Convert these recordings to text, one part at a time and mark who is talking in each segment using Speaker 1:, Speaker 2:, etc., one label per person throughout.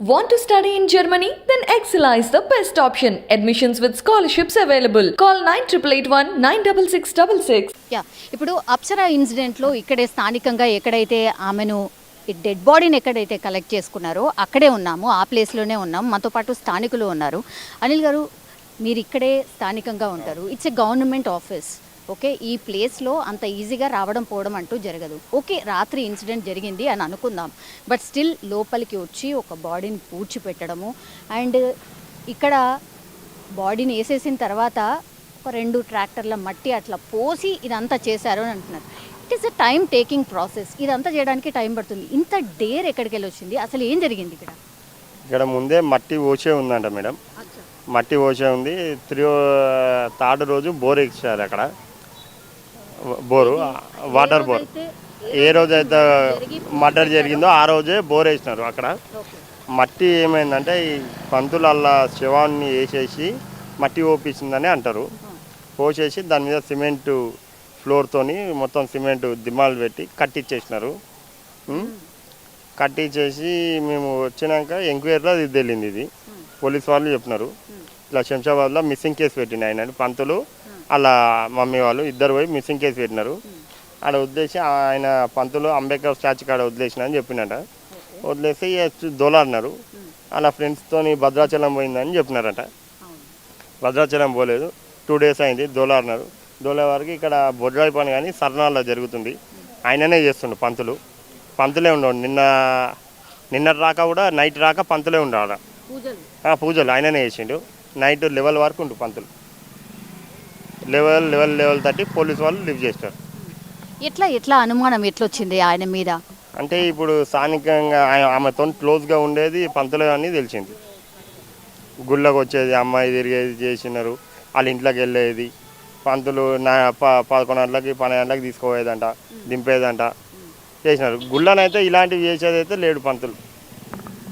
Speaker 1: Want to study in Germany? Then Excella is the best option. Admissions with scholarships available. Call 9881 96666.
Speaker 2: ఇప్పుడు అప్సరా ఇన్సిడెంట్లో ఇక్కడే స్థానికంగా ఎక్కడైతే ఆమెను ఈ డెడ్ బాడీని ఎక్కడైతే కలెక్ట్ చేసుకున్నారో అక్కడే ఉన్నాము, ఆ ప్లేస్లోనే ఉన్నాము. మాతో పాటు స్థానికులు ఉన్నారు. అనిల్ గారు, మీరు ఇక్కడే స్థానికంగా ఉంటారు. It's a government office. Okay, ఈ ప్లేస్లో అంత ఈజీగా రావడం పోవడం అంటూ జరగదు. ఓకే, రాత్రి ఇన్సిడెంట్ జరిగింది అని అనుకుందాం, బట్ స్టిల్ లోపలికి వచ్చి ఒక బాడీని పూడ్చిపెట్టడము అండ్ ఇక్కడ బాడీని వేసేసిన తర్వాత ఒక 2 ట్రాక్టర్ల మట్టి అట్లా పోసి ఇదంతా చేశారు అని అంటున్నారు. It is a time taking process. ఇదంతా చేయడానికి టైం పడుతుంది. ఇంత డేర్ ఎక్కడికి వెళ్ళి వచ్చింది? అసలు ఏం జరిగింది ఇక్కడ?
Speaker 3: ఇక్కడ ముందే మట్టి పోసే ఉందంట మేడం. మట్టి పోసే ఉంది. థర్డ్ రోజు బోర్ ఎక్కించారు అక్కడ. Bore, water bore. ఏ రోజైతే మర్డర్ జరిగిందో ఆ రోజే బోర్ వేసినారు అక్కడ. మట్టి ఏమైందంటే ఈ పంతులల్లా శవాన్ని వేసేసి మట్టి పోపించిందని అంటారు. పోసేసి దాని మీద సిమెంట్ ఫ్లోర్తోని మొత్తం సిమెంట్ దిమ్మాలు పెట్టి కట్టించేసినారు. కట్టించేసి మేము వచ్చినాక ఎంక్వైరీలో ఇది తెలియంది. ఇది పోలీస్ వాళ్ళు చెప్పినారు, ఇట్లా శంషాబాద్లో మిస్సింగ్ కేసు పెట్టిన ఆయన పంతులు అలా మమ్మీ వాళ్ళు ఇద్దరు పోయి మిస్సింగ్ కేసు పెట్టినారు. ఆడ వదిలేసి ఆయన పంతులు అంబేద్కర్ స్టాచ్యూ కాడ వదిలేసిన అని చెప్పినట. వదిలేసి దోలాడినారు. అలా ఫ్రెండ్స్తో భద్రాచలం పోయిందని చెప్పినారట. భద్రాచలం పోలేదు, 2 days అయింది. దోలాడినారు. దోలే వరకు ఇక్కడ బొడ్రాయి పని కానీ సర్నాల్లో జరుగుతుంది. ఆయననే చేస్తుండు పంతులు. పంతులే ఉండవు. నిన్నటి రాక కూడా నైట్ రాక పంతులే ఉండాలి. పూజలు ఆయననే చేసిండు. నైట్ 11 వరకు ఉండు పంతులు. లెవెల్ 30 పోలీసు వాళ్ళు లివ్ చేస్తారు.
Speaker 2: ఎట్లా అనుమానం ఎట్లొచ్చింది ఆయన మీద?
Speaker 3: అంటే ఇప్పుడు స్థానికంగా ఆమెతో క్లోజ్గా ఉండేది పంతులే అని తెలిసింది. గుళ్ళకు వచ్చేది, అమ్మాయి తిరిగేది చేసినారు. వాళ్ళ ఇంట్లోకి వెళ్ళేది. పంతులు 11 గంటలకి 12 గంటలకి తీసుకోపోయేదంట, దింపేదంట చేసినారు. గుళ్ళనైతే ఇలాంటివి చేసేది అయితే లేడు పంతులు.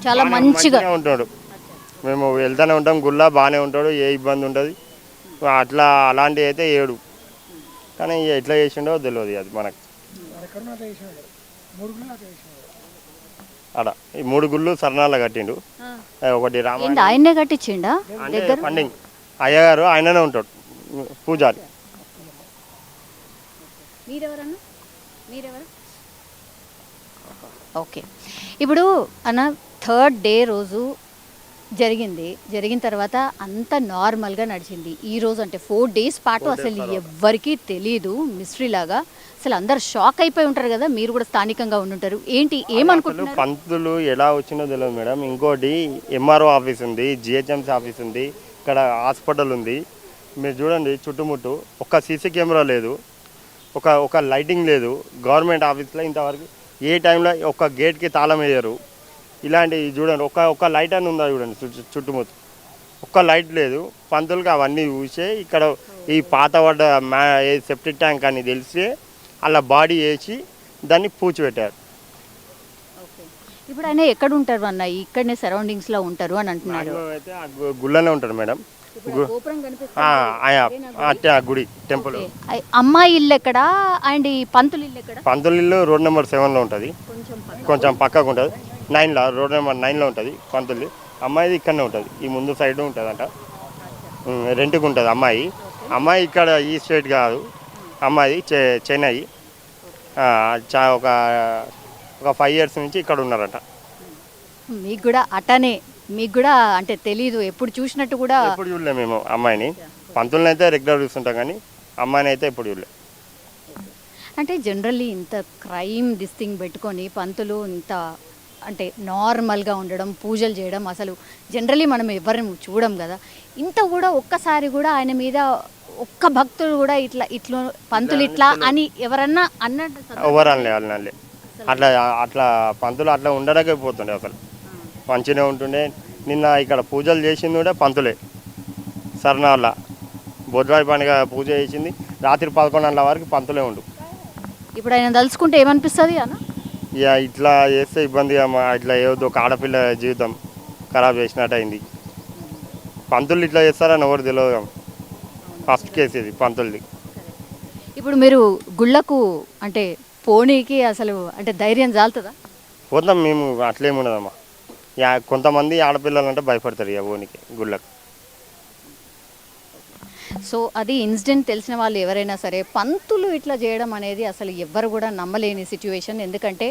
Speaker 2: చాలా మంచిగా
Speaker 3: ఉంటాడు. మేము వెళ్తూనే ఉంటాం, గుళ్ళ బాగానే ఉంటాడు, ఏ ఇబ్బంది ఉంటుంది. అట్లా అలాంటివి అయితే ఏడు. కానీ ఎట్లా చేసిండో తెలియదు అది మనకు. అలా ఈ 3 గుళ్ళు సరణాల్లో కట్టిండు. ఒకటి
Speaker 2: ఆయనే కట్టించిండా?
Speaker 3: ఫండింగ్ అయ్యగారు ఆయననే ఉంటాడు, పూజారి.
Speaker 2: ఓకే, ఇప్పుడు అన్న 3rd డే రోజు జరిగిన తర్వాత అంత నార్మల్గా నడిచింది. ఈ రోజు అంటే 4 days పాటు అసలు ఎవ్వరికీ తెలీదు, మిస్టరీ లాగా. అసలు అందరు షాక్ అయిపోయి ఉంటారు కదా, మీరు కూడా స్థానికంగా ఉండుంటారు. ఏంటి ఏమనుకుంటున్నారు?
Speaker 3: పంతులు ఎలా వచ్చిందో తెలియదు మేడం. ఇంకోటి ఎంఆర్ఓ ఆఫీస్ ఉంది, జిహెచ్ఎంసీ ఆఫీస్ ఉంది, ఇక్కడ హాస్పిటల్ ఉంది. మీరు చూడండి చుట్టుముట్టు ఒక్క సీసీ కెమెరా లేదు, ఒక లైటింగ్ లేదు. గవర్నమెంట్ ఆఫీస్లో ఇంతవరకు ఏ టైంలో ఒక గేట్కి తాళం వేయరు. ఇలాంటివి చూడండి, ఒక లైట్ అని ఉందా చూడండి చుట్టుముట్టు. ఒక్క లైట్ లేదు. పంతులకి అవన్నీ చూసే ఇక్కడ ఈ పాత పడ్డ సెప్టిక్ ట్యాంక్ అని తెలిసి అలా బాడీ వేసి దాన్ని పూడ్చిపెట్టారు.
Speaker 2: ఇప్పుడు ఆయన ఎక్కడ ఉంటారు అన్న? ఇక్కడనే సరౌండింగ్స్లో ఉంటారు అని అంటున్నారు.
Speaker 3: అయితే గుళ్ళనే ఉంటారు మేడం. గుడి టెంపుల్.
Speaker 2: అమ్మాయి ఇల్లు ఎక్కడ అండ్ ఈ పంతులు ఇల్లు ఎక్కడ?
Speaker 3: పంతులు ఇల్లు రోడ్ నెంబర్ 7లో ఉంటుంది, కొంచెం పక్కకు ఉంటుంది. 9లో రోడ్ నెంబర్ 9లో ఉంటుంది పంతులు. అమ్మాయిది ఇక్కడనే ఉంటుంది, ఈ ముందు సైడ్ ఉంటుంది అంట. రెంట్కి ఉంటుంది అమ్మాయి. ఇక్కడ ఈ స్టేట్ కాదు, అమ్మాయి చెన్నై. ఒక 5 years నుంచి ఇక్కడ ఉన్నారంట.
Speaker 2: మీకు కూడా అటనే, మీకు కూడా అంటే తెలీదు, ఎప్పుడు చూసినట్టు కూడా
Speaker 3: ఎప్పుడు చూడలే మేము అమ్మాయిని. పంతులని అయితే రెగ్యులర్ చూస్తుంటాం కానీ అమ్మాయిని అయితే ఎప్పుడు చూడలే.
Speaker 2: అంటే జనరల్లీ ఇంత క్రైమ్ దిస్ పెట్టుకొని పంతులు ఇంత అంటే నార్మల్గా ఉండడం, పూజలు చేయడం అసలు జనరల్లీ మనం ఎవరిని చూడం కదా. ఇంత కూడా ఒక్కసారి కూడా ఆయన మీద ఒక్క భక్తుడు కూడా ఇట్లా పంతులు ఇట్లా అని ఎవరన్నా అన్నట్టు
Speaker 3: ఎవరన్నా అట్లా పంతులు అట్లా ఉండడానికే పోతుండే. అసలు మంచిగా ఉంటుండే. నిన్న ఇక్కడ పూజలు చేసింది కూడా పంతులే. సర్నాళ్ళ బొడ్రాయి పండుగ పూజ చేసింది. రాత్రి 11 గంటల వరకు పంతులే ఉండు.
Speaker 2: ఇప్పుడు ఆయన తలుచుకుంటే ఏమనిపిస్తుంది అన్న?
Speaker 3: ఇక ఇట్లా చేస్తే ఇబ్బందిగా, ఇట్లా ఏదో ఒక ఆడపిల్ల జీవితం ఖరాబ్ చేసినట్టు అయింది. పంతులు ఇట్లా చేస్తారని ఎవరు తెలియదు. ఫస్ట్ కేసు ఇది పంతులది.
Speaker 2: ఇప్పుడు మీరు గుళ్ళకు అంటే పోనీకి అసలు అంటే ధైర్యం చాలుతుందా?
Speaker 3: పోతాం మేము, అట్లేముండదమ్మా. కొంతమంది ఆడపిల్లలు అంటే భయపడతారు ఇక ఓనికి గుళ్ళకు.
Speaker 2: సో అది ఇన్సిడెంట్ తెలిసిన వాళ్ళు ఎవరైనా సరే పంతులు ఇట్లా చేయడం అనేది అసలు ఎవ్వరు కూడా నమ్మలేని సిచ్యువేషన్. ఎందుకంటే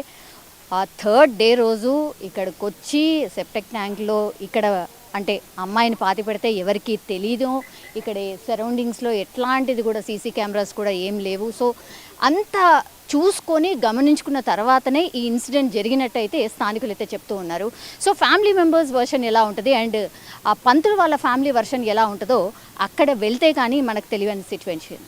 Speaker 2: ఆ థర్డ్ డే రోజు ఇక్కడికి వచ్చి సెప్టిక్ ట్యాంక్లో ఇక్కడ అంటే అమ్మాయిని పాతి పెడితే ఎవరికి తెలీదు. ఇక్కడ సరౌండింగ్స్లో ఎట్లాంటిది కూడా సీసీ కెమెరాస్ కూడా ఏం లేవు. సో అంత చూసుకొని గమనించుకున్న తర్వాతనే ఈ ఇన్సిడెంట్ జరిగినట్టయితే స్థానికులు అయితే చెప్తూ ఉన్నారు. సో ఫ్యామిలీ మెంబర్స్ వర్షన్ ఎలా ఉంటుంది అండ్ ఆ పంతులు వాళ్ళ ఫ్యామిలీ వర్షన్ ఎలా ఉంటుందో అక్కడ వెళ్తే కానీ మనకు తెలియని సిచ్యువేషన్.